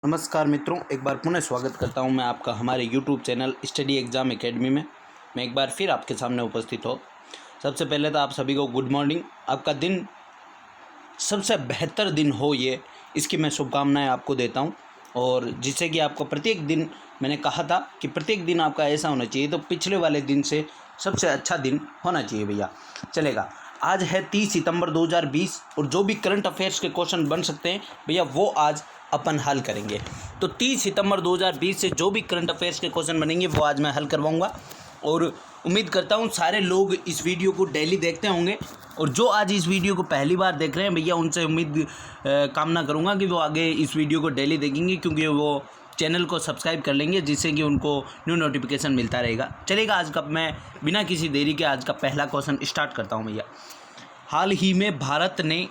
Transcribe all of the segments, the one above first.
नमस्कार मित्रों, एक बार पुनः स्वागत करता हूं मैं आपका हमारे YouTube channel study exam academy में। मैं एक बार फिर आपके सामने उपस्थित हो। सबसे पहले तो आप सभी को गुड मॉर्निंग। आपका दिन सबसे बेहतर दिन हो ये, इसकी मैं शुभकामनाएं आपको देता हूं। और जिससे कि आपको प्रत्येक दिन, मैंने कहा था कि प्रत्येक दिन आपका ऐसा होना चाहिए, तो पिछले वाले दिन से सबसे अच्छा दिन होना चाहिए भैया। चलेगा। आज है 30 सितंबर 2020 और जो भी करंट अफेयर्स के क्वेश्चन बन सकते हैं भैया वो आज अपन हल करेंगे। तो 30 सितंबर 2020 से जो भी करंट अफेयर्स के क्वेश्चन बनेंगे वो आज मैं हल करवाऊंगा। और उम्मीद करता हूं सारे लोग इस वीडियो को डेली देखते होंगे। और जो आज इस वीडियो को पहली बार देख रहे हैं भैया, उनसे कामना करूंगा कि वो आगे इस वीडियो को डेली देखेंगे, क्योंकि वो चैनल को सब्सक्राइब कर लेंगे, जिससे कि उनको न्यू नोटिफिकेशन मिलता रहेगा। चलेगा, आज का मैं बिना किसी देरी के आज का पहला क्वेश्चन स्टार्ट करता हूँ भैया। हाल ही में भारत ने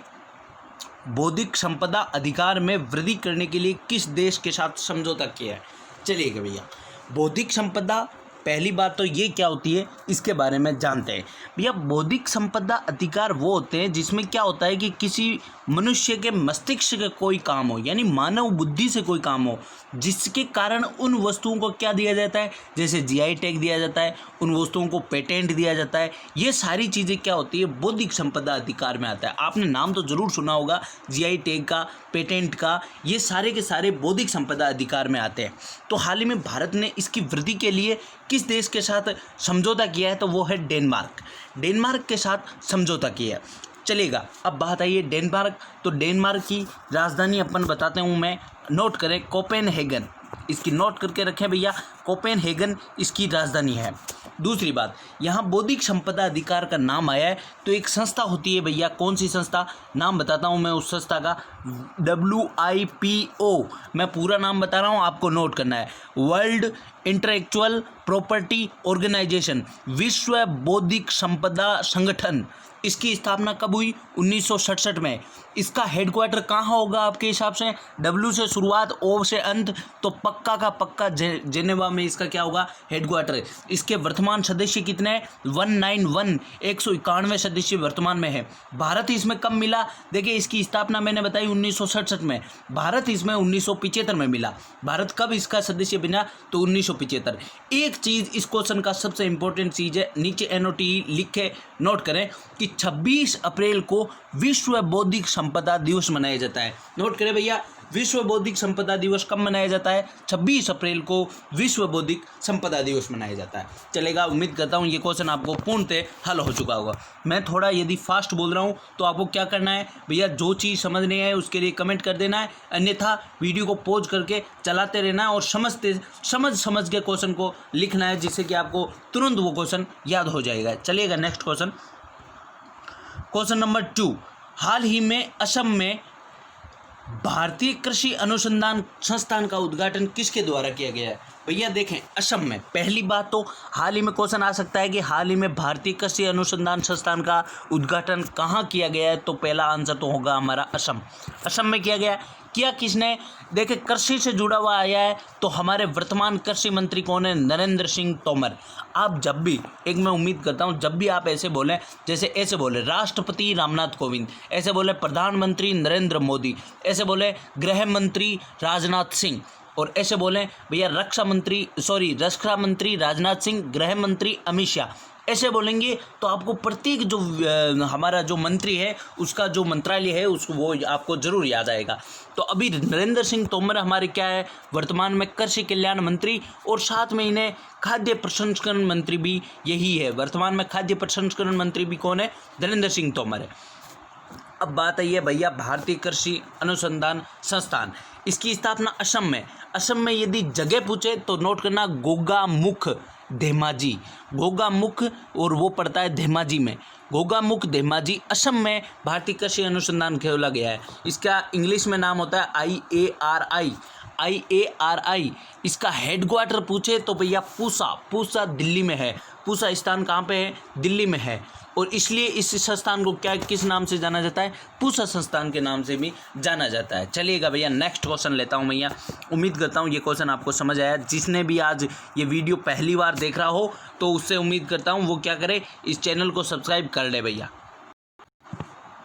बौद्धिक संपदा अधिकार में वृद्धि करने के लिए किस देश के साथ समझौता किया है? चलिएगा भैया, बौद्धिक संपदा, पहली बात तो ये क्या होती है इसके बारे में जानते हैं भैया। बौद्धिक संपदा अधिकार वो होते हैं जिसमें क्या होता है कि किसी मनुष्य के मस्तिष्क का कोई काम हो, यानी मानव बुद्धि से कोई काम हो, जिसके कारण उन वस्तुओं को क्या दिया जाता है, जैसे जीआई टैग दिया जाता है, उन वस्तुओं को पेटेंट दिया जाता है। ये सारी चीज़ें क्या होती है, बौद्धिक संपदा अधिकार में आता है। आपने नाम तो जरूर सुना होगा जीआई टैग का, पेटेंट का, ये सारे के सारे बौद्धिक संपदा अधिकार में आते हैं। तो हाल ही में भारत ने इसकी वृद्धि के लिए किस देश के साथ समझौता किया है? तो वो है डेनमार्क। डेनमार्क के साथ समझौता किया है। चलेगा, अब बात आई है डेनमार्क। तो डेनमार्क की राजधानी अपन बताते हूँ मैं, नोट करें, कोपेनहेगन। इसकी नोट करके रखें भैया, कोपेनहेगन इसकी राजधानी है। दूसरी बात, यहाँ बौद्धिक संपदा अधिकार का नाम आया है तो एक संस्था होती है भैया। कौन सी संस्था? नाम बताता हूँ मैं उस संस्था का, WIPO। मैं पूरा नाम बता रहा हूँ, आपको नोट करना है। वर्ल्ड इंटेलेक्चुअल प्रॉपर्टी ऑर्गेनाइजेशन, विश्व बौद्धिक संपदा संगठन। इसकी स्थापना कब हुई? 1967 में। इसका हेडक्वार्टर कहाँ होगा आपके हिसाब से? W से शुरुआत, O से अंत, तो पक्का का पक्का जेनेवा में इसका क्या होगा? हेडक्वार्टर। इसके वर्तमान सदस्य कितने हैं? 191, 191 सदस्य वर्तमान में है। भारत इसमें कब मिला? देखिए, इसकी स्थापना मैंने बताई 1967 में, भारत इसमें 1975 में मिला। भारत कब इसका सदस्य बना? तो 1975। एक चीज़ इस क्वेश्चन का सबसे इंपॉर्टेंट चीज़ है, नीचे NOT लिखे नोट करें कि 26 अप्रैल को विश्व बौद्धिक संपदा दिवस मनाया जाता है। नोट करें भैया, विश्व बौद्धिक संपदा दिवस कब मनाया जाता है? 26 अप्रैल को विश्व बौद्धिक संपदा दिवस मनाया जाता है। चलेगा, उम्मीद करता हूँ ये क्वेश्चन आपको पूर्णतः हल हो चुका होगा। मैं थोड़ा यदि फास्ट बोल रहा हूँ तो आपको क्या करना है भैया, जो चीज़ समझ नहीं आए उसके लिए कमेंट कर देना है, अन्यथा वीडियो को पॉज करके चलाते रहना है और समझ के क्वेश्चन को लिखना है, जिससे कि आपको तुरंत वो क्वेश्चन याद हो जाएगा। चलिएगा, नेक्स्ट क्वेश्चन, क्वेश्चन नंबर 2। हाल ही में असम में भारतीय कृषि अनुसंधान संस्थान का उद्घाटन किसके द्वारा किया गया है? भैया देखें, असम में। पहली बात तो हाल ही में क्वेश्चन आ सकता है कि हाल ही में भारतीय कृषि अनुसंधान संस्थान का उद्घाटन कहाँ किया गया है? तो पहला आंसर तो होगा हमारा असम। असम में किया गया। किया किसने? देखिए, कृषि से जुड़ा हुआ आया है तो हमारे वर्तमान कृषि मंत्री कौन है? नरेंद्र सिंह तोमर। आप जब भी, एक मैं उम्मीद करता हूँ जब भी आप ऐसे बोलें, जैसे ऐसे बोले राष्ट्रपति रामनाथ कोविंद, ऐसे बोले प्रधानमंत्री नरेंद्र मोदी, ऐसे बोले गृह मंत्री राजनाथ सिंह, और ऐसे बोलें भैया रक्षा मंत्री राजनाथ सिंह, गृह मंत्री अमित शाह, ऐसे बोलेंगे तो आपको प्रत्येक जो हमारा जो मंत्री है उसका जो मंत्रालय है उसको वो आपको जरूर याद आएगा। तो अभी नरेंद्र सिंह तोमर हमारे क्या है, वर्तमान में कृषि कल्याण मंत्री, और साथ में इन्हें खाद्य प्रसंस्करण मंत्री भी यही है। वर्तमान में खाद्य प्रसंस्करण मंत्री भी कौन है? नरेंद्र सिंह तोमर है। अब बात आई है भैया भारतीय कृषि अनुसंधान संस्थान, इसकी स्थापना असम में। असम में यदि जगह पूछे तो नोट करना, गोगामुख धेमाजी। गोगामुख, और वो पड़ता है धेमाजी में। गोगामुख धेमाजी असम में भारतीय कृषि अनुसंधान खोला गया है। इसका इंग्लिश में नाम होता है IARI। इसका हेडक्वार्टर पूछे तो भैया पूसा दिल्ली में है। पूसा स्थान कहाँ पे है? दिल्ली में है। और इसलिए इस संस्थान को किस नाम से जाना जाता है? पूसा संस्थान के नाम से भी जाना जाता है। चलिएगा भैया, नेक्स्ट क्वेश्चन लेता हूँ भैया। उम्मीद करता हूँ ये क्वेश्चन आपको समझ आया। जिसने भी आज ये वीडियो पहली बार देख रहा हो तो उससे उम्मीद करता हूँ वो क्या करे, इस चैनल को सब्सक्राइब कर ले भैया।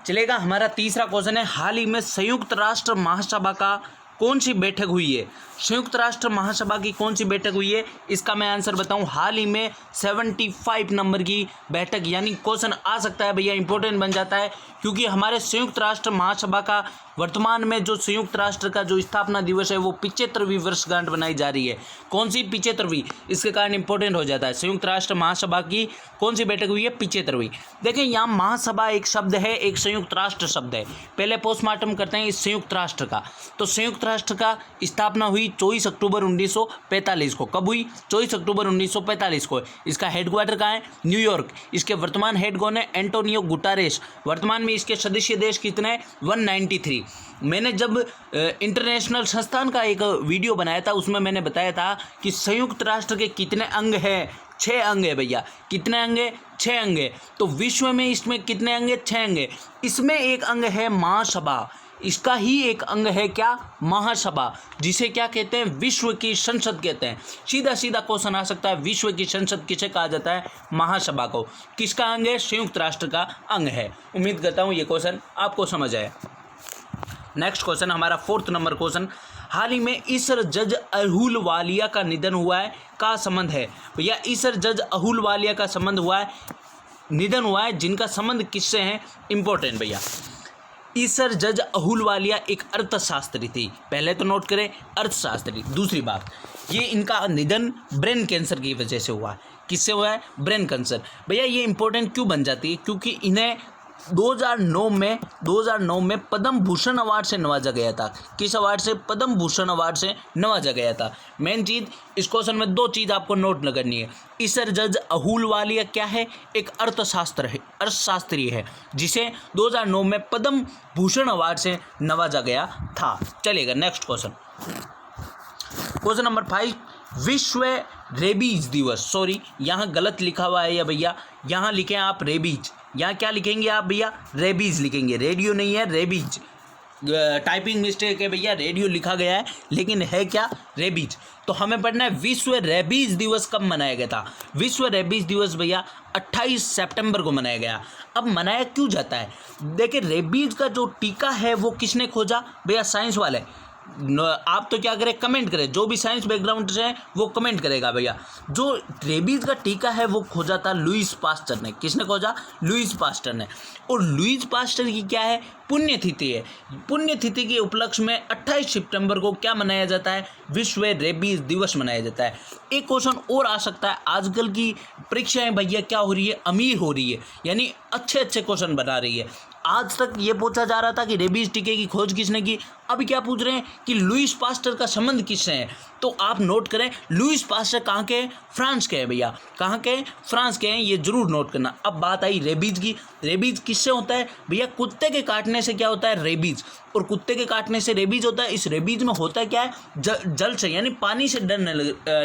चलेगा, हमारा तीसरा क्वेश्चन है, हाल ही में संयुक्त राष्ट्र महासभा का कौन सी बैठक हुई है? संयुक्त राष्ट्र महासभा की कौन सी बैठक हुई है? इसका मैं आंसर बताऊं, हाल ही में 75 नंबर की बैठक, यानी क्वेश्चन आ सकता है भैया, इंपॉर्टेंट बन जाता है, क्योंकि हमारे संयुक्त राष्ट्र महासभा का वर्तमान में जो संयुक्त राष्ट्र का जो स्थापना दिवस है वो 75वीं वर्षगांठ बनाई जा रही है। कौन सी 75वीं? इसके कारण इंपॉर्टेंट हो जाता है। संयुक्त राष्ट्र महासभा की कौन सी बैठक हुई है? 75वीं। देखें यहाँ महासभा एक शब्द है, एक संयुक्त राष्ट्र शब्द है। पहले पोस्टमार्टम करते हैं इस संयुक्त राष्ट्र का। तो संयुक्त राष्ट्र का स्थापना हुई 24 अक्टूबर 1945 को। कब हुई? 24 अक्टूबर 1945 को। इसका हेडक्वार्टर कहाँ है? न्यूयॉर्क। इसके वर्तमान हेड कौन है? एंटोनियो गुटारेस। वर्तमान में इसके सदस्य देश कितने हैं? 193। मैंने जब इंटरनेशनल संस्थान का एक वीडियो बनाया था उसमें मैंने बताया था कि संयुक्त राष्ट्र के कितने अंग हैं? 6 अंग है भैया। कितने अंग है? 6 अंग है। तो विश्व में इसमें कितने अंग है? 6 अंग है। इसमें एक अंग है महासभा। इसका ही एक अंग है क्या? महासभा, जिसे क्या कहते हैं? विश्व की संसद कहते हैं। सीधा सीधा क्वेश्चन आ सकता है, विश्व की संसद किसे कहा जाता है? महासभा को। किसका अंग है? संयुक्त राष्ट्र का अंग है। उम्मीद करता हूँ ये क्वेश्चन आपको समझ आया। नेक्स्ट क्वेश्चन हमारा 4th नंबर क्वेश्चन, हाल ही में ईसर जज अहलूवालिया का निधन हुआ है, का संबंध है? भैया ईसर जज अहलूवालिया का संबंध हुआ है, निधन हुआ है, जिनका संबंध किससे है? इंपॉर्टेंट भैया। ईसर जज अहलूवालिया एक अर्थशास्त्री थी। पहले तो नोट करें, अर्थशास्त्री। दूसरी बात, ये इनका निधन ब्रेन कैंसर की वजह से हुआ है। किससे हुआ है? Brain cancer. भैया ये इंपॉर्टेंट क्यों बन जाती है? क्योंकि इन्हें 2009 में पद्म भूषण अवार्ड से नवाजा गया था। किस अवार्ड से? पद्म भूषण अवार्ड से नवाजा गया था। मेन चीज़ इस क्वेश्चन में 2 चीज़ आपको नोट न करनी है। ईसर जज अहलूवालिया क्या है? एक अर्थशास्त्री है, जिसे 2009 में पद्म भूषण अवार्ड से नवाजा गया था। चलिएगा नेक्स्ट क्वेश्चन। क्वेश्चन नंबर 5, विश्व रेबीज दिवस। सॉरी, यहाँ गलत लिखा हुआ है या भैया, यहाँ लिखें आप रेबीज। यहाँ क्या लिखेंगे आप भैया? रेबीज लिखेंगे। रेडियो नहीं है, रेबीज। टाइपिंग मिस्टेक है भैया, रेडियो लिखा गया है लेकिन है क्या? रेबीज। तो हमें पढ़ना है विश्व रेबीज दिवस कब मनाया गया था? विश्व रेबीज दिवस भैया 28 सितंबर को मनाया गया। अब मनाया क्यों जाता है? देखिए, रेबीज का जो टीका है वो किसने खोजा? भैया साइंस वाले। आप तो क्या करें? कमेंट करें। जो भी साइंस बैकग्राउंड से है वो कमेंट करेगा भैया। जो रेबीज का टीका है वो खोजा था लुईस पास्टर ने। किसने खोजा? लुईस पास्टर ने। और लुईस पास्टर की क्या है? पुण्यतिथि है। पुण्यतिथि के उपलक्ष्य में 28 सितंबर को क्या मनाया जाता है? विश्व रेबीज दिवस मनाया जाता है। एक क्वेश्चन और आ सकता है, आजकल की परीक्षाएं भैया क्या हो रही है? अमीर हो रही है, यानी अच्छे क्वेश्चन बना रही है। आज तक ये पूछा जा रहा था कि रेबीज टीके की खोज किसने की, अभी क्या पूछ रहे हैं कि लुईस पास्टर का संबंध किससे है। तो आप नोट करें, लुईस पास्टर कहाँ के? फ्रांस के हैं भैया। कहाँ के? फ्रांस के हैं, ये जरूर नोट करना। अब बात आई रेबीज की। रेबीज किससे होता है भैया? कुत्ते के काटने से क्या होता है? रेबीज। और कुत्ते के काटने से रेबीज होता है। इस रेबीज में होता है क्या है? जल से, यानी पानी से डर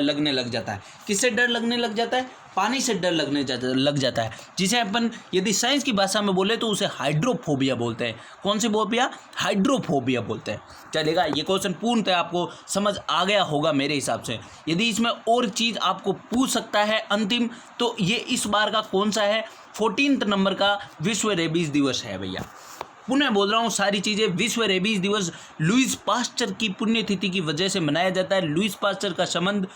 लगने लग जाता है। किससे डर लगने लग जाता है? पानी से डर लग जाता है, जिसे अपन यदि साइंस की भाषा में बोले तो उसे हाइड्रोफोबिया बोलते हैं। कौन सी फोबिया? हाइड्रोफोबिया बोलते हैं। चलेगा, ये क्वेश्चन पूर्णतः आपको समझ आ गया होगा मेरे हिसाब से। यदि इसमें और चीज़ आपको पूछ सकता है अंतिम, तो ये इस बार का कौन सा है? 14 नंबर का विश्व रेबीज दिवस है भैया। पुनः बोल रहा हूँ सारी चीज़ें। विश्व रेबीज दिवस लुईस पास्टर की पुण्यतिथि की वजह से मनाया जाता है। लुईस पास्टर का संबंध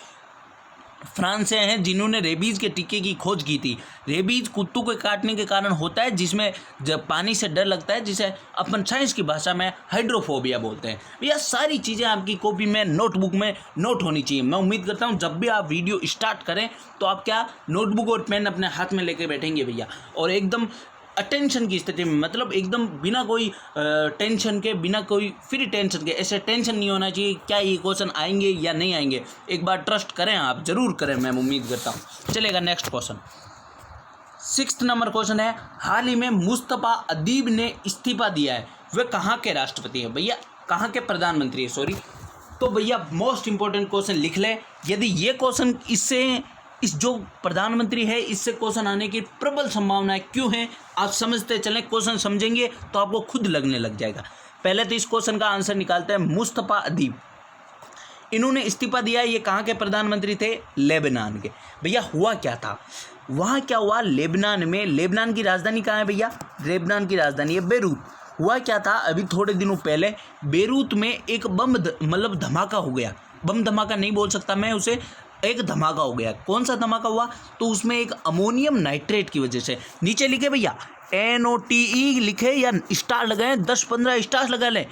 फ्रांस से हैं, जिन्होंने रेबीज के टीके की खोज की थी। रेबीज कुत्तों के काटने के कारण होता है, जिसमें जब पानी से डर लगता है, जिसे अपन साइंस की भाषा में हाइड्रोफोबिया बोलते हैं। यह सारी चीज़ें आपकी कॉपी में, नोटबुक में नोट होनी चाहिए। मैं उम्मीद करता हूँ जब भी आप वीडियो स्टार्ट करें तो आप क्या नोटबुक और पेन अपने हाथ में लेके बैठेंगे भैया, और एकदम अटेंशन की स्थिति में, मतलब एकदम बिना कोई टेंशन के, बिना कोई फ्री टेंशन के। ऐसे टेंशन नहीं होना चाहिए क्या ये क्वेश्चन आएंगे या नहीं आएंगे। एक बार ट्रस्ट करें, आप जरूर करें, मैं उम्मीद करता हूँ। चलेगा next question. 6th number question है, हाल ही में मुस्तफा अदीब ने इस्तीफा दिया है। वे कहाँ के राष्ट्रपति हैं भैया? कहाँ के प्रधानमंत्री है? सॉरी। तो भैया मोस्ट इंपॉर्टेंट क्वेश्चन लिख लें। यदि ये क्वेश्चन इस जो प्रधानमंत्री है इससे क्वेश्चन आने की प्रबल संभावना है। क्यों है? आप समझते चलें, क्वेश्चन समझेंगे तो आपको खुद लगने लग जाएगा। पहले तो इस क्वेश्चन का आंसर निकालते हैं। मुस्तफा अदीब, इन्होंने इस्तीफा दिया। ये कहाँ के प्रधानमंत्री थे? लेबनान के। भैया हुआ क्या था वहाँ? क्या हुआ लेबनान में? लेबनान की राजधानी कहाँ है भैया? लेबनान की राजधानी है बेरूत। हुआ क्या था, अभी थोड़े दिनों पहले बेरूत में एक बम मतलब धमाका हो गया। बम धमाका नहीं बोल सकता मैं उसे, एक धमाका हो गया। कौन सा धमाका हुआ, तो उसमें एक अमोनियम नाइट्रेट की वजह से, नीचे लिखे भैया NOTE लिखे या स्टार लगाएं, 10-15 स्टार लगा लें,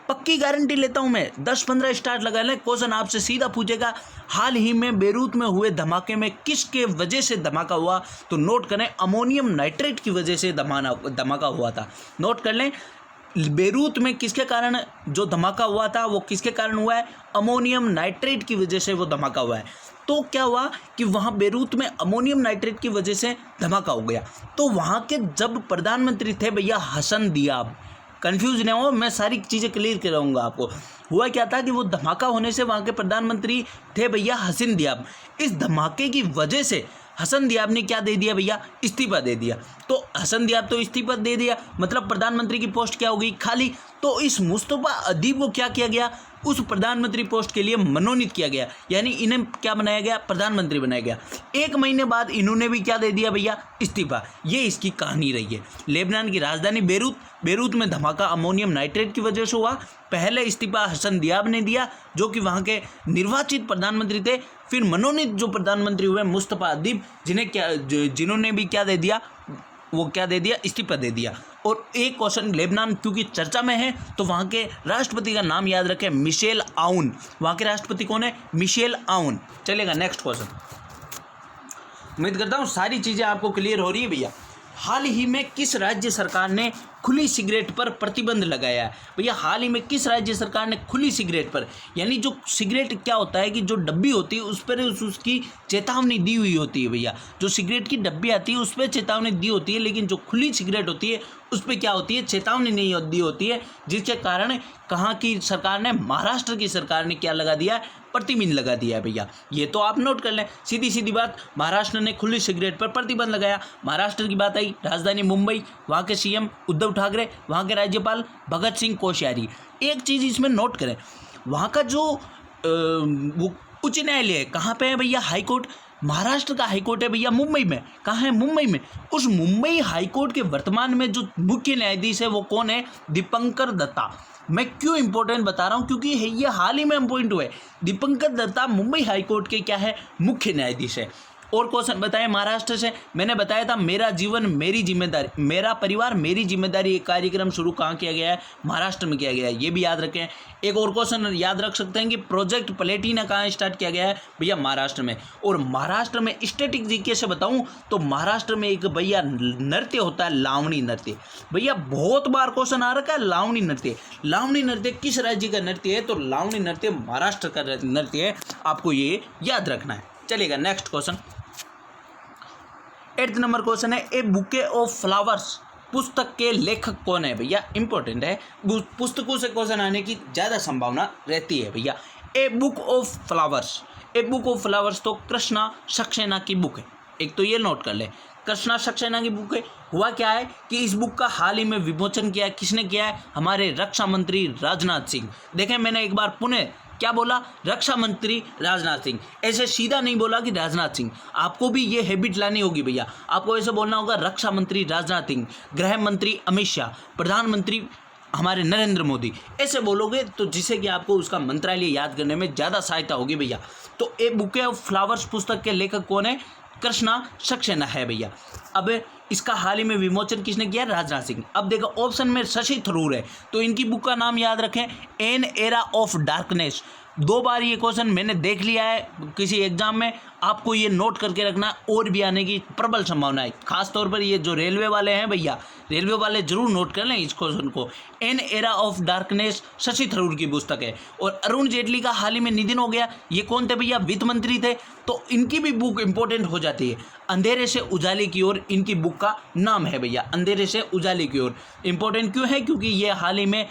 पक्की गारंटी लेता हूं मैं, 10-15 स्टार लगा लें। क्वेश्चन आपसे सीधा पूछेगा, हाल ही में बेरूत में हुए धमाके में किसके वजह से धमाका हुआ, तो नोट करें अमोनियम नाइट्रेट की वजह से धमाका हुआ था। नोट कर लें, बेरूत में किसके कारण जो धमाका हुआ था वो किसके कारण हुआ है, अमोनियम नाइट्रेट की वजह से वो धमाका हुआ है। तो क्या हुआ कि वहाँ बेरूत में अमोनियम नाइट्रेट की वजह से धमाका हो गया। तो वहाँ के जब प्रधानमंत्री थे भैया हसन दियाब, कंफ्यूज नहीं हो, मैं सारी चीज़ें क्लियर कराऊंगा आपको। हुआ क्या था कि वो धमाका होने से वहाँ के प्रधानमंत्री थे भैया हसन दियाब। इस धमाके की वजह से हसन दियाब ने क्या दे दिया भैया, इस्तीफा दे दिया। तो हसन दियाब तो इस्तीफा दे दिया, मतलब प्रधानमंत्री की पोस्ट क्या हो गई, खाली। तो इस मुस्तफा अदीब को क्या किया गया, उस प्रधानमंत्री पोस्ट के लिए मनोनीत किया गया, यानी इन्हें क्या बनाया गया, प्रधानमंत्री बनाया गया। 1 महीने बाद इन्होंने भी क्या दे दिया भैया, इस्तीफा। ये इसकी कहानी रही है। लेबनान की राजधानी बेरूत में धमाका अमोनियम नाइट्रेट की वजह से हुआ। पहले इस्तीफा हसन दियाब ने दिया, जो कि वहाँ के निर्वाचित प्रधानमंत्री थे। फिर मनोनीत जो प्रधानमंत्री हुए मुस्तफा अदीब, जिन्होंने भी क्या दे दिया, वो क्या दे दिया, इस्तीफा दे दिया। और एक क्वेश्चन, लेबनान क्योंकि चर्चा में है तो वहाँ के राष्ट्रपति का नाम याद रखें, मिशेल आउन। वहाँ के राष्ट्रपति कौन है, मिशेल आउन। चलेगा नेक्स्ट क्वेश्चन। उम्मीद करता हूँ सारी चीज़ें आपको क्लियर हो रही है भैया। हाल ही में किस राज्य सरकार ने खुली सिगरेट पर प्रतिबंध लगाया है भैया? हाल ही में किस राज्य सरकार ने खुली सिगरेट पर, यानी जो सिगरेट क्या होता है कि जो डब्बी होती है उस पर उसकी चेतावनी दी हुई होती है भैया। जो सिगरेट की डब्बी आती है उस पर चेतावनी दी होती है, लेकिन जो खुली सिगरेट होती है उस पर क्या होती है, चेतावनी नहीं दी होती है। जिसके कारण कहाँ की सरकार ने, महाराष्ट्र की सरकार ने क्या लगा दिया, प्रतिबंध लगा दिया है भैया। ये तो आप नोट कर लें, सीधी सीधी बात, महाराष्ट्र ने खुली सिगरेट पर प्रतिबंध लगाया। महाराष्ट्र की बात आई, राजधानी मुंबई, वहाँ के CM उद्धव ठाकरे, वहाँ के राज्यपाल भगत सिंह कोश्यारी। एक चीज़ इसमें नोट करें, वहाँ का जो उच्च न्यायालय है कहाँ पे है भैया, हाईकोर्ट। महाराष्ट्र का हाईकोर्ट है भैया मुंबई में। कहाँ है, मुंबई में। उस मुंबई हाईकोर्ट के वर्तमान में जो मुख्य न्यायाधीश है वो कौन है, दीपंकर दत्ता। मैं क्यों इंपॉर्टेंट बता रहा हूँ, क्योंकि ये हाल ही में अपॉइंट हुए। दीपंकर दत्ता मुंबई हाईकोर्ट के क्या है, मुख्य न्यायाधीश है। और क्वेश्चन बताएं महाराष्ट्र से, मैंने बताया था मेरा जीवन मेरी जिम्मेदारी, मेरा परिवार मेरी जिम्मेदारी, एक कार्यक्रम शुरू कहाँ किया गया है, महाराष्ट्र में किया गया है, ये भी याद रखें। एक और क्वेश्चन याद रख सकते हैं कि प्रोजेक्ट प्लेटिना कहाँ स्टार्ट किया गया है भैया, महाराष्ट्र में। और महाराष्ट्र में स्टैटिक जीके से बताऊं तो महाराष्ट्र में एक भैया नृत्य होता है, लावणी नृत्य। भैया बहुत बार क्वेश्चन आ रखा है, लावणी नृत्य। लावणी नृत्य किस राज्य का नृत्य है, तो लावणी नृत्य महाराष्ट्र का नृत्य है, आपको ये याद रखना है। चलेगा next question. 8th number question है, ए बुके ऑफ फ्लावर्स पुस्तक के लेखक कौन है भैया? इंपॉर्टेंट है, पुस्तकों से क्वेश्चन आने की ज़्यादा संभावना रहती है भैया। A book of flowers, a book of flowers तो कृष्णा सक्सेना की बुक है। एक तो ये नोट कर ले, कृष्णा सक्सेना की बुक है। हुआ क्या है कि इस बुक का हाल ही में विमोचन किया है, किसने किया है, हमारे रक्षा मंत्री राजनाथ सिंह। देखें मैंने एक बार पुनः क्या बोला, रक्षा मंत्री राजनाथ सिंह, ऐसे सीधा नहीं बोला कि राजनाथ सिंह। आपको भी ये हैबिट लानी होगी भैया, आपको ऐसे बोलना होगा रक्षा मंत्री राजनाथ सिंह, गृह मंत्री अमित शाह, प्रधानमंत्री हमारे नरेंद्र मोदी, ऐसे बोलोगे तो जिससे कि आपको उसका मंत्रालय याद करने में ज़्यादा सहायता होगी भैया। तो ए बुके ऑफ फ्लावर्स पुस्तक के लेखक कौन है, कृष्णा सक्सेना है भैया। अब इसका हाल ही में विमोचन किसने किया, राजनाथ सिंह। अब देखो ऑप्शन में शशि थरूर है, तो इनकी बुक का नाम याद रखें, एन एरा ऑफ डार्कनेस। 2 बार ये क्वेश्चन मैंने देख लिया है किसी एग्जाम में, आपको ये नोट करके रखना, और भी आने की प्रबल संभावना है। खास तौर पर ये जो रेलवे वाले हैं भैया, रेलवे वाले जरूर नोट कर लें इस क्वेश्चन को। An era of darkness Shashi Tharoor की पुस्तक है। और अरुण जेटली का हाल ही में निधन हो गया, ये कौन थे भैया, वित्त मंत्री थे, तो इनकी भी बुक इंपॉर्टेंट हो जाती है। अंधेरे से उजाले की ओर इनकी बुक का नाम है भैया, अंधेरे से उजाले की ओर। इंपॉर्टेंट क्यों है, क्योंकि ये हाल ही में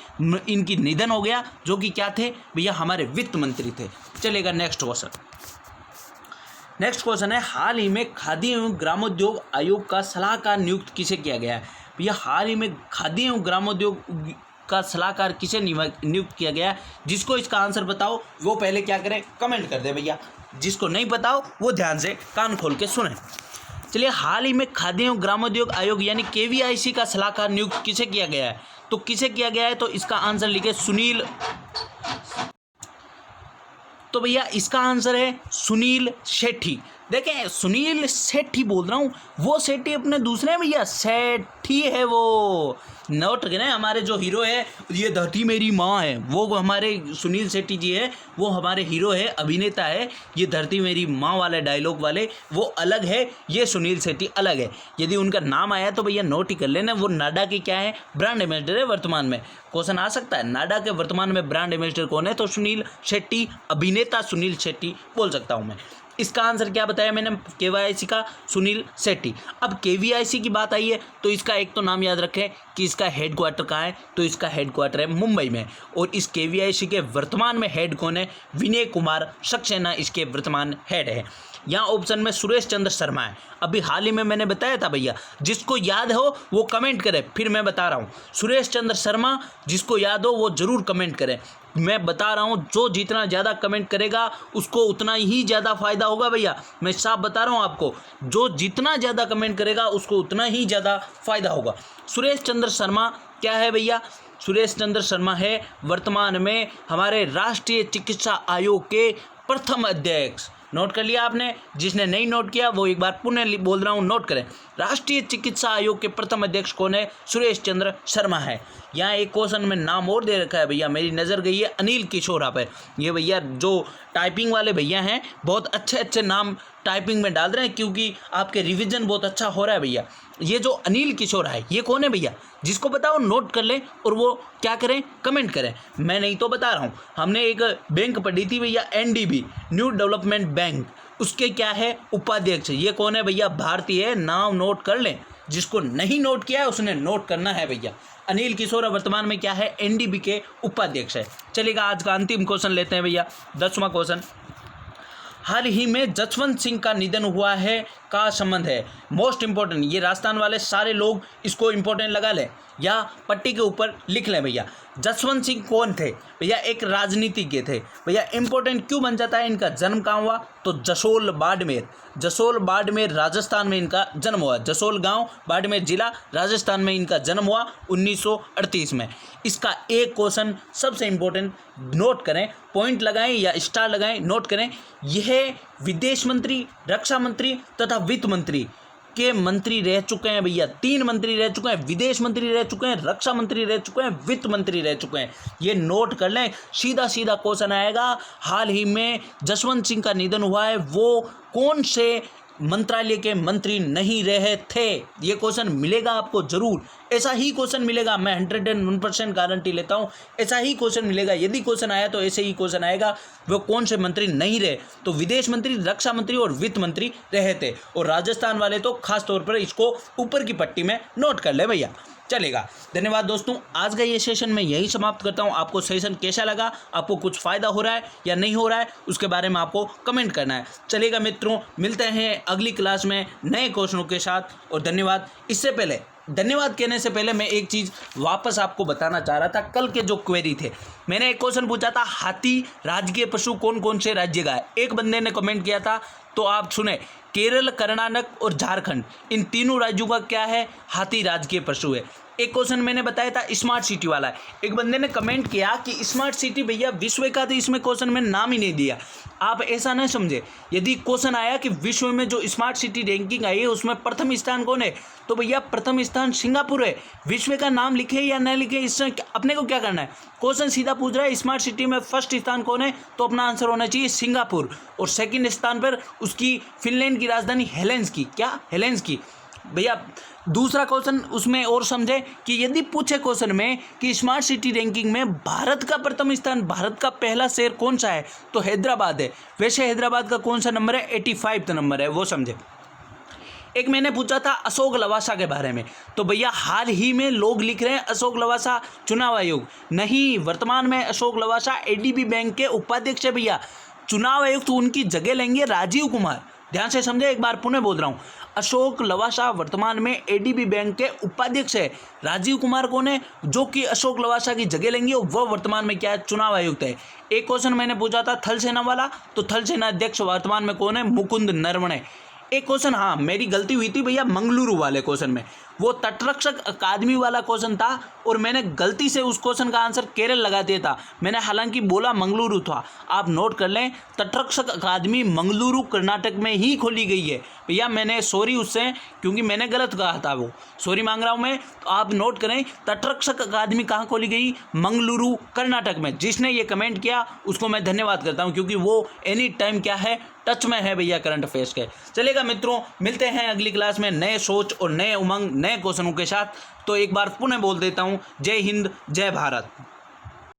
इनकी निधन हो गया, जो कि क्या थे भैया, हमारे वित्त मंत्री थे। चलेगा नेक्स्ट क्वेश्चन। नेक्स्ट क्वेश्चन है, हाल ही में खादी एवं ग्रामोद्योग आयोग का सलाहकार नियुक्त किसे किया गया है भैया? हाल ही में खादी एवं ग्रामोद्योग का सलाहकार किसे नियुक्त किया गया है? जिसको इसका आंसर बताओ वो पहले क्या करें, कमेंट कर दे भैया। जिसको नहीं बताओ वो ध्यान से कान खोल के सुने। चलिए, हाल ही में खादी एवं ग्रामोद्योग आयोग यानी KVIC का सलाहकार नियुक्त किसे किया गया है? तो किसे किया गया है, तो इसका आंसर लिखे सुनील। तो भैया इसका आंसर है सुनील शेट्टी। देखें सुनील शेट्टी बोल रहा हूँ, वो शेट्टी अपने दूसरे हैं भैया, सेठी है वो। नोट करें, हमारे जो हीरो है ये धरती मेरी माँ है, वो हमारे सुनील शेट्टी जी है, वो हमारे हीरो है, अभिनेता है। ये धरती मेरी माँ वाले डायलॉग वाले वो अलग है, ये सुनील शेट्टी अलग है। यदि उनका नाम आया तो भैया नोट ही कर लेना। वो नाडा की क्या है, ब्रांड एम्बेसडर है वर्तमान में। क्वेश्चन आ सकता है नाडा के वर्तमान में ब्रांड एम्बेसडर कौन है, तो सुनील शेट्टी, अभिनेता सुनील शेट्टी बोल सकता हूँ मैं। इसका आंसर क्या बताया मैंने, केवीआईसी का सुनील शेट्टी। अब केवीआईसी की बात आई है तो इसका एक तो नाम याद रखें कि इसका हेडक्वार्टर कहाँ है, तो इसका हेडक्वार्टर है मुंबई में। और इस केवीआईसी के वर्तमान में हेड कौन है, विनय कुमार सक्सेना इसके वर्तमान हेड है। यहाँ ऑप्शन में सुरेश चंद्र शर्मा है। अभी हाल ही में मैंने बताया था भैया, जिसको याद हो वो कमेंट करे, फिर मैं बता रहा हूँ। सुरेश चंद्र शर्मा, जिसको याद हो वो जरूर कमेंट करें। मैं बता रहा हूँ, जो जितना ज़्यादा कमेंट करेगा उसको उतना ही ज़्यादा फायदा होगा भैया। मैं साफ बता रहा हूँ आपको, जो जितना ज़्यादा कमेंट करेगा उसको उतना ही ज़्यादा फायदा होगा। सुरेश चंद्र शर्मा क्या है भैया, सुरेश चंद्र शर्मा है वर्तमान में हमारे राष्ट्रीय चिकित्सा आयोग के प्रथम अध्यक्ष। नोट कर लिया आपने, जिसने नहीं नोट किया वो एक बार पुनः बोल रहा हूँ, नोट करें। राष्ट्रीय चिकित्सा आयोग के प्रथम अध्यक्ष कौन है, सुरेश चंद्र शर्मा है। यहाँ एक क्वेश्चन में नाम और दे रखा है भैया, मेरी नज़र गई है अनिल किशोरा पे। ये भैया जो टाइपिंग वाले भैया हैं बहुत अच्छे अच्छे नाम टाइपिंग में डाल रहे हैं, क्योंकि आपके रिवीजन बहुत अच्छा हो रहा है भैया। ये जो अनिल किशोर है ये कौन है भैया, जिसको पता हो नोट कर लें और वो क्या करें, कमेंट करें। मैं नहीं तो बता रहा हूँ, हमने एक बैंक पढ़ी थी भैया, एनडीबी, न्यू डेवलपमेंट बैंक, उसके क्या है उपाध्यक्ष। ये कौन है भैया, भारतीय है। नाम नोट कर लें, जिसको नहीं नोट किया है उसने नोट करना है भैया। अनिल किशोर वर्तमान में क्या है, एनडीबी के उपाध्यक्ष है। चलिएगा आज का अंतिम क्वेश्चन लेते हैं भैया, 10वां क्वेश्चन। हाल ही में जसवंत सिंह का निधन हुआ है का संबंध है। मोस्ट इंपॉर्टेंट, ये राजस्थान वाले सारे लोग इसको इंपॉर्टेंट लगा लें या पट्टी के ऊपर लिख लें भैया। जसवंत सिंह कौन थे भैया, एक राजनीतिज्ञ थे भैया। इंपॉर्टेंट क्यों बन जाता है, इनका जन्म कहाँ हुआ, तो जसोल बाड़मेर, जसोल बाड़मेर राजस्थान में इनका जन्म हुआ। जसोल गांव, बाड़मेर जिला, राजस्थान में इनका जन्म हुआ 1938 में। इसका एक क्वेश्चन सबसे इंपॉर्टेंट नोट करें, पॉइंट लगाएं या स्टार लगाएं, नोट करें। यह विदेश मंत्री, रक्षा मंत्री तथा वित्त मंत्री के मंत्री रह चुके हैं भैया। 3 मंत्री रह चुके हैं, विदेश मंत्री रह चुके हैं, रक्षा मंत्री रह चुके हैं, वित्त मंत्री रह चुके हैं। ये नोट कर लें, सीधा सीधा क्वेश्चन आएगा। हाल ही में जसवंत सिंह का निधन हुआ है, वो कौन से मंत्रालय के मंत्री नहीं रहे थे। ये क्वेश्चन मिलेगा आपको जरूर, ऐसा ही क्वेश्चन मिलेगा, मैं 101% गारंटी लेता हूँ, ऐसा ही क्वेश्चन मिलेगा। यदि क्वेश्चन आया तो ऐसे ही क्वेश्चन आएगा, वो कौन से मंत्री नहीं रहे, तो विदेश मंत्री, रक्षा मंत्री और वित्त मंत्री रहे थे। और राजस्थान वाले तो खास तौर पर इसको ऊपर की पट्टी में नोट कर ले भैया। चलेगा, धन्यवाद दोस्तों। आज का ये सेशन मैं यही समाप्त करता हूँ। आपको सेशन कैसा लगा, आपको कुछ फ़ायदा हो रहा है या नहीं हो रहा है, उसके बारे में आपको कमेंट करना है। चलेगा मित्रों, मिलते हैं अगली क्लास में नए क्वेश्चनों के साथ। और धन्यवाद। इससे पहले, धन्यवाद कहने से पहले मैं एक चीज़ वापस आपको बताना चाह रहा था। कल के जो क्वेरी थे, मैंने एक क्वेश्चन पूछा था, हाथी राजकीय पशु कौन कौन से राज्य का है। एक बंदे ने कमेंट किया था, तो आप सुने, केरल, कर्नाटक और झारखंड, इन तीनों राज्यों का क्या है, हाथी राजकीय पशु है। एक क्वेश्चन मैंने बताया था स्मार्ट सिटी वाला, एक बंदे ने कमेंट किया कि स्मार्ट सिटी भैया विश्व का, तो इसमें क्वेश्चन में नाम ही नहीं दिया। आप ऐसा ना समझे, यदि क्वेश्चन आया कि विश्व में जो स्मार्ट सिटी रैंकिंग आई है उसमें प्रथम स्थान कौन है, तो भैया प्रथम स्थान सिंगापुर है। विश्व का नाम लिखे या न लिखे, इससे अपने को क्या करना है। क्वेश्चन सीधा पूछ रहा है स्मार्ट सिटी में फर्स्ट स्थान कौन है, तो अपना आंसर होना चाहिए सिंगापुर। और सेकंड स्थान पर उसकी फिनलैंड की राजधानी हेलेंसिकी, क्या हेलेंसिकी भैया। दूसरा क्वेश्चन उसमें और समझे कि यदि पूछे क्वेश्चन में कि स्मार्ट सिटी रैंकिंग में भारत का प्रथम स्थान, भारत का पहला शहर कौन सा है, तो हैदराबाद है। वैसे हैदराबाद का कौन सा नंबर है, 85वां नंबर है, वो समझे। एक मैंने पूछा था अशोक लवासा के बारे में, तो भैया हाल ही में लोग लिख रहे हैं अशोक लवासा चुनाव आयोग नहीं, वर्तमान में अशोक लवासा एडीबी बैंक के उपाध्यक्ष है भैया। चुनाव आयोग तो उनकी जगह लेंगे राजीव कुमार। ध्यान से समझे, एक बार पुनः बोल रहा हूँ, अशोक लवासा वर्तमान में एडीबी बैंक के उपाध्यक्ष है। राजीव कुमार कौन है, जो कि अशोक लवासा की जगह लेंगे, वह वर्तमान में क्या है, चुनाव आयुक्त है। एक क्वेश्चन मैंने पूछा था थल सेना वाला, तो थल सेना अध्यक्ष वर्तमान में कौन है, मुकुंद नरवणे। एक क्वेश्चन, हाँ मेरी गलती हुई थी भैया, मंगलुरु वाले क्वेश्चन में वो तटरक्षक अकादमी वाला क्वेश्चन था और मैंने गलती से उस क्वेश्चन का आंसर केरल लगा दिया था। मैंने हालांकि बोला मंगलुरु था। आप नोट कर लें, तटरक्षक अकादमी मंगलुरु कर्नाटक में ही खोली गई है भैया। मैंने सॉरी उससे, क्योंकि मैंने गलत कहा था, वो सॉरी मांग रहा हूँ मैं। तो आप नोट करें, तटरक्षक अकादमी कहाँ खोली गई? मंगलुरु कर्नाटक में। जिसने ये कमेंट किया उसको मैं धन्यवाद करता हूँ, क्योंकि वो एनी टाइम क्या है, टच में है भैया करंट अफेयर्स के। चलेगा मित्रों, मिलते हैं अगली क्लास में नए सोच और नए उमंग, नए क्वेश्चनों के साथ। तो एक बार पुनः बोल देता हूँ, जय हिंद, जय भारत।